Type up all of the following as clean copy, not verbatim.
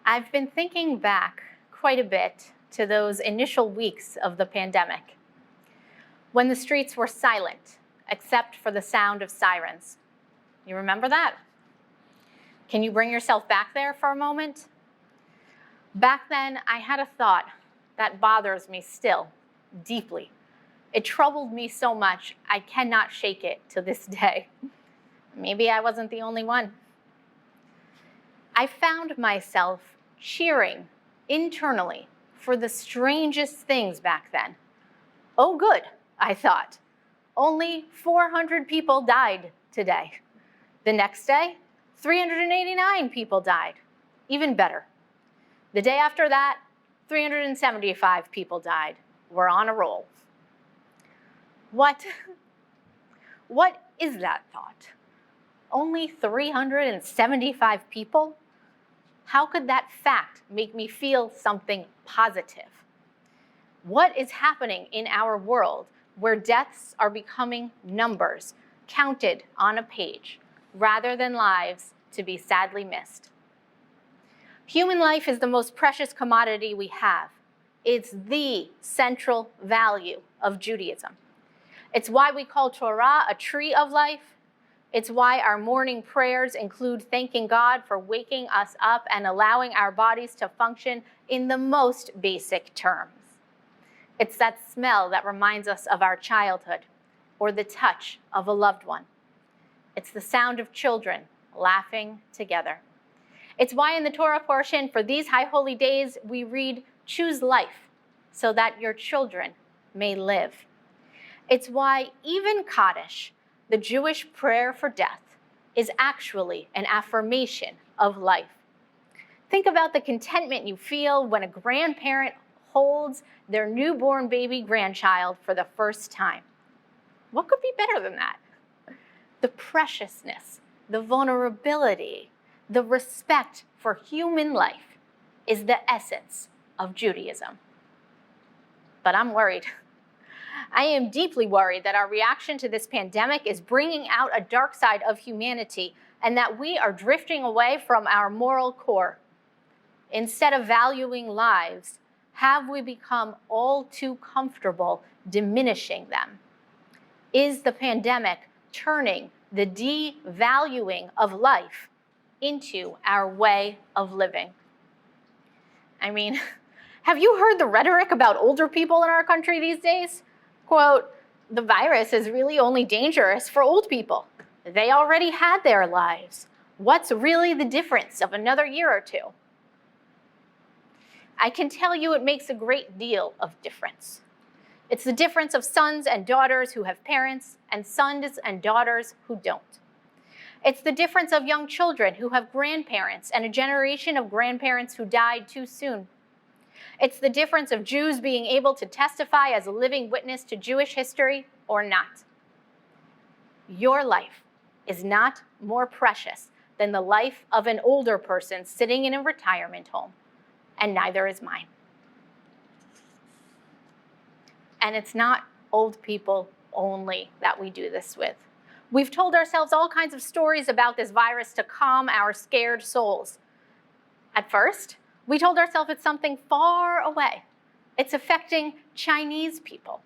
I've been thinking back quite a bit to those initial weeks of the pandemic, when the streets were silent, except for the sound of sirens. You remember that? Can you bring yourself back there for a moment? Back then, I had a thought that bothers me still, deeply. It troubled me so much, I cannot shake it to this day. Maybe I wasn't the only one. I found myself cheering internally for the strangest things back then. Oh, good, I thought. Only 400 people died today. The next day, 389 people died. Even better. The day after that, 375 people died. We're on a roll. What is that thought? Only 375 people? How could that fact make me feel something positive? What is happening in our world where deaths are becoming numbers counted on a page rather than lives to be sadly missed? Human life is the most precious commodity we have. It's the central value of Judaism. It's why we call Torah a tree of life. It's why our morning prayers include thanking God for waking us up and allowing our bodies to function in the most basic terms. It's that smell that reminds us of our childhood or the touch of a loved one. It's the sound of children laughing together. It's why in the Torah portion for these high holy days we read, "Choose life so that your children may live." It's why even Kaddish, the Jewish prayer for death, is actually an affirmation of life. Think about the contentment you feel when a grandparent holds their newborn baby grandchild for the first time. What could be better than that? The preciousness, the vulnerability, the respect for human life is the essence of Judaism. But I'm worried. I am deeply worried that our reaction to this pandemic is bringing out a dark side of humanity and that we are drifting away from our moral core. Instead of valuing lives, have we become all too comfortable diminishing them? Is the pandemic turning the devaluing of life into our way of living? I mean, have you heard the rhetoric about older people in our country these days? Quote, "The virus is really only dangerous for old people. They already had their lives. What's really the difference of another year or two?" I can tell you it makes a great deal of difference. It's the difference of sons and daughters who have parents and sons and daughters who don't. It's the difference of young children who have grandparents and a generation of grandparents who died too soon. It's the difference of Jews being able to testify as a living witness to Jewish history or not. Your life is not more precious than the life of an older person sitting in a retirement home, and neither is mine. And it's not old people only that we do this with. We've told ourselves all kinds of stories about this virus to calm our scared souls. At first, we told ourselves it's something far away. It's affecting Chinese people.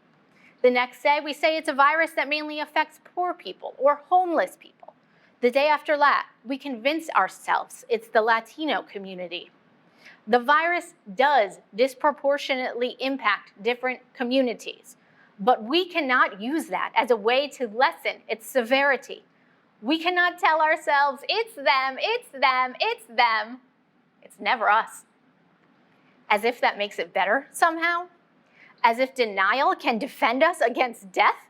The next day, we say it's a virus that mainly affects poor people or homeless people. The day after that, we convince ourselves it's the Latino community. The virus does disproportionately impact different communities, but we cannot use that as a way to lessen its severity. We cannot tell ourselves, it's them, it's them, it's them. It's never us. As if that makes it better somehow. As if denial can defend us against death.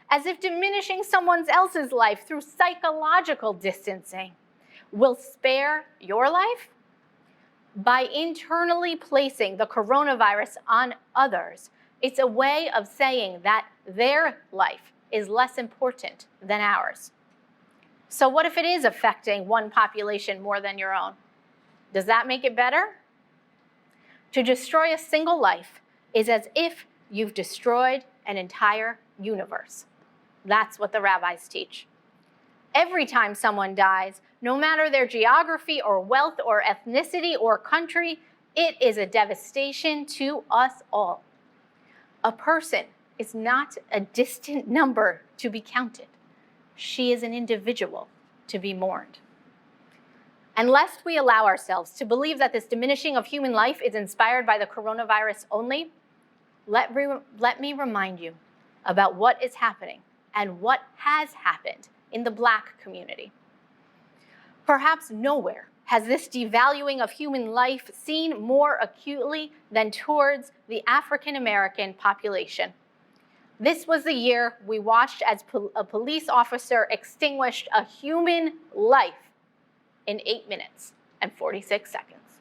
As if diminishing someone else's life through psychological distancing will spare your life. By internally placing the coronavirus on others, it's a way of saying that their life is less important than ours. So what if it is affecting one population more than your own? Does that make it better? To destroy a single life is as if you've destroyed an entire universe. That's what the rabbis teach. Every time someone dies, no matter their geography or wealth or ethnicity or country, it is a devastation to us all. A person is not a distant number to be counted. She is an individual to be mourned. And lest we allow ourselves to believe that this diminishing of human life is inspired by the coronavirus only, let me remind you about what is happening and what has happened in the Black community. Perhaps nowhere has this devaluing of human life seen more acutely than towards the African American population. This was the year we watched as a police officer extinguished a human life in 8 minutes and 46 seconds.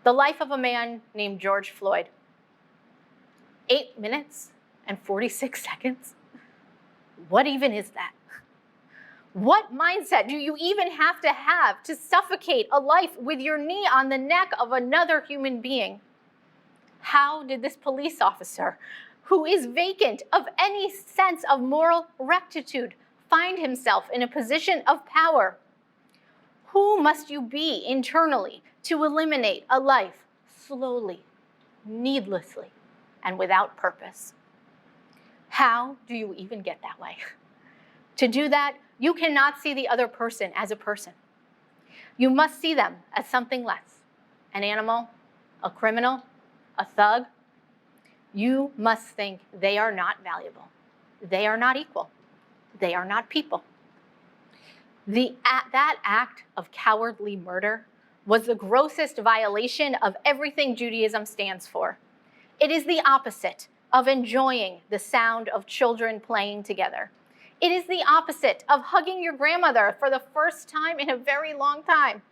The life of a man named George Floyd. 8 minutes and 46 seconds? What even is that? What mindset do you even have to suffocate a life with your knee on the neck of another human being? How did this police officer, who is vacant of any sense of moral rectitude, find himself in a position of power? Who must you be internally to eliminate a life slowly, needlessly, and without purpose? How do you even get that way? To do that, you cannot see the other person as a person. You must see them as something less, an animal, a criminal, a thug. You must think they are not valuable. They are not equal. They are not people. That act of cowardly murder was the grossest violation of everything Judaism stands for. It is the opposite of enjoying the sound of children playing together. It is the opposite of hugging your grandmother for the first time in a very long time.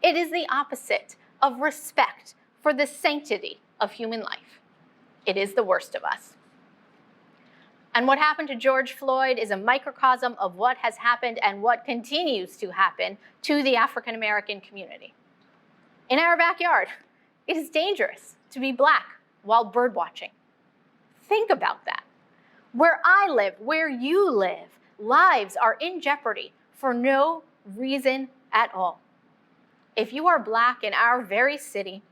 It is the opposite of respect for the sanctity of human life. It is the worst of us. And what happened to George Floyd is a microcosm of what has happened and what continues to happen to the African American community. In our backyard, it is dangerous to be Black while bird watching. Think about that. Where I live, where you live, lives are in jeopardy for no reason at all. If you are Black in our very city,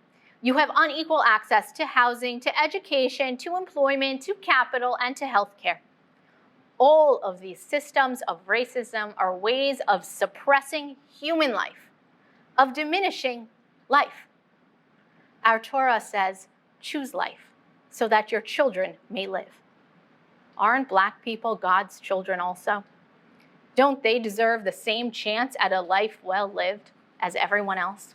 you have unequal access to housing, to education, to employment, to capital, and to healthcare. All of these systems of racism are ways of suppressing human life, of diminishing life. Our Torah says, choose life so that your children may live. Aren't Black people God's children also? Don't they deserve the same chance at a life well lived as everyone else?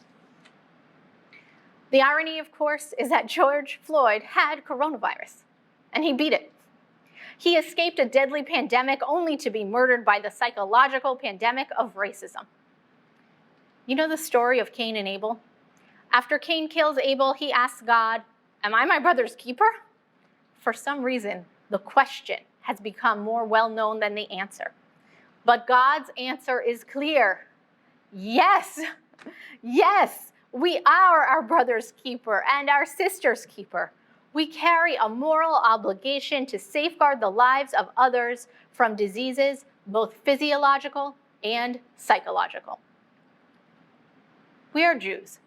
The irony, of course, is that George Floyd had coronavirus, and he beat it. He escaped a deadly pandemic only to be murdered by the psychological pandemic of racism. You know the story of Cain and Abel? After Cain kills Abel, he asks God, "Am I my brother's keeper?" For some reason, the question has become more well-known than the answer. But God's answer is clear. Yes, yes, we are our brother's keeper and our sister's keeper. We carry a moral obligation to safeguard the lives of others from diseases, both physiological and psychological. We are Jews.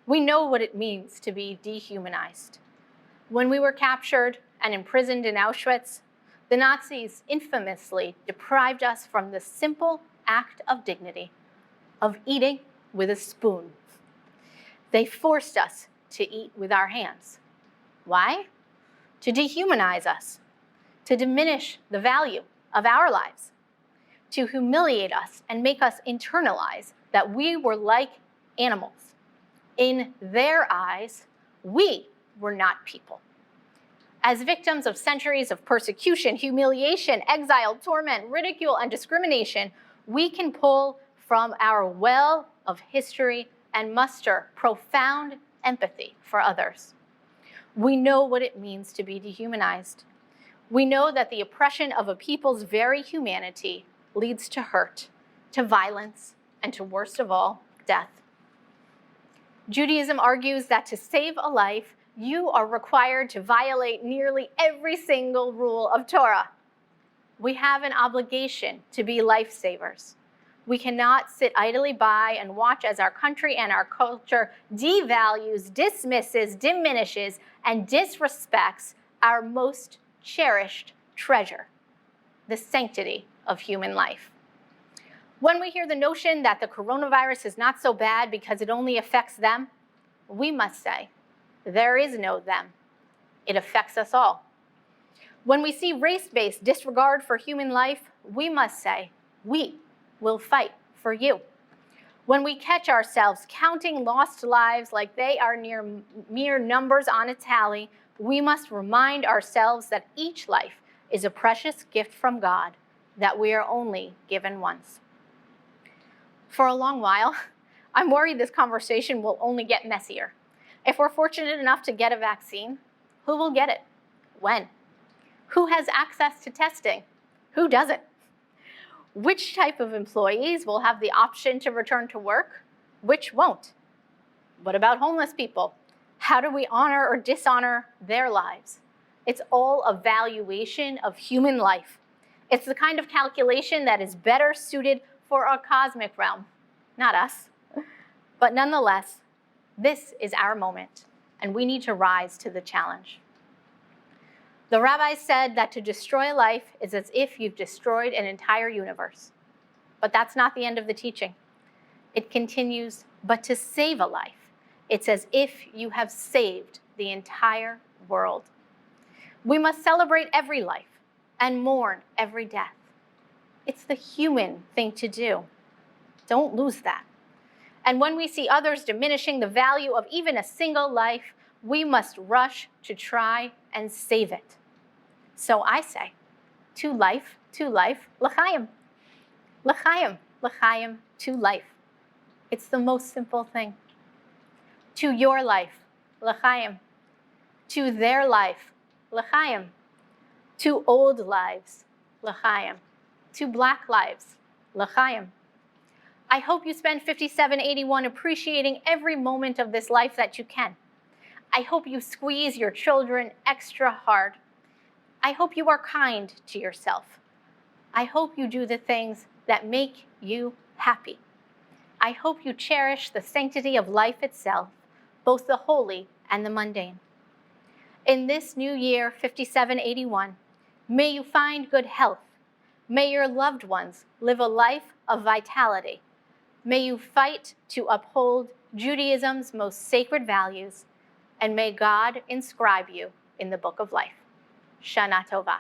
We know what it means to be dehumanized. When we were captured and imprisoned in Auschwitz, the Nazis infamously deprived us from the simple act of dignity of eating with a spoon. They forced us to eat with our hands. Why? To dehumanize us, to diminish the value of our lives, to humiliate us and make us internalize that we were like animals. In their eyes, we were not people. As victims of centuries of persecution, humiliation, exile, torment, ridicule, and discrimination, we can pull from our well of history and muster profound empathy for others. We know what it means to be dehumanized. We know that the oppression of a people's very humanity leads to hurt, to violence, and to, worst of all, death. Judaism argues that to save a life, you are required to violate nearly every single rule of Torah. We have an obligation to be lifesavers. We cannot sit idly by and watch as our country and our culture devalues, dismisses, diminishes, and disrespects our most cherished treasure, the sanctity of human life. When we hear the notion that the coronavirus is not so bad because it only affects them, we must say, there is no them. It affects us all. When we see race-based disregard for human life, we must say, we will fight for you. When we catch ourselves counting lost lives like they are mere numbers on a tally, we must remind ourselves that each life is a precious gift from God that we are only given once. For a long while, I'm worried this conversation will only get messier. If we're fortunate enough to get a vaccine, who will get it? When? Who has access to testing? Who doesn't? Which type of employees will have the option to return to work? Which won't? What about homeless people? How do we honor or dishonor their lives? It's all a valuation of human life. It's the kind of calculation that is better suited for our cosmic realm, not us. But nonetheless, this is our moment, and we need to rise to the challenge. The rabbis said that to destroy life is as if you've destroyed an entire universe. But that's not the end of the teaching. It continues, but to save a life, it's as if you have saved the entire world. We must celebrate every life and mourn every death. It's the human thing to do. Don't lose that. And when we see others diminishing the value of even a single life, we must rush to try and save it. So I say, to life, l'chaim. L'chaim, l'chaim, to life. It's the most simple thing. To your life, l'chaim. To their life, l'chaim. To old lives, l'chaim. To black lives, l'chaim. I hope you spend 5781 appreciating every moment of this life that you can. I hope you squeeze your children extra hard. I hope you are kind to yourself. I hope you do the things that make you happy. I hope you cherish the sanctity of life itself, both the holy and the mundane. In this new year, 5781, may you find good health. May your loved ones live a life of vitality. May you fight to uphold Judaism's most sacred values, and may God inscribe you in the book of life. Shana Tova.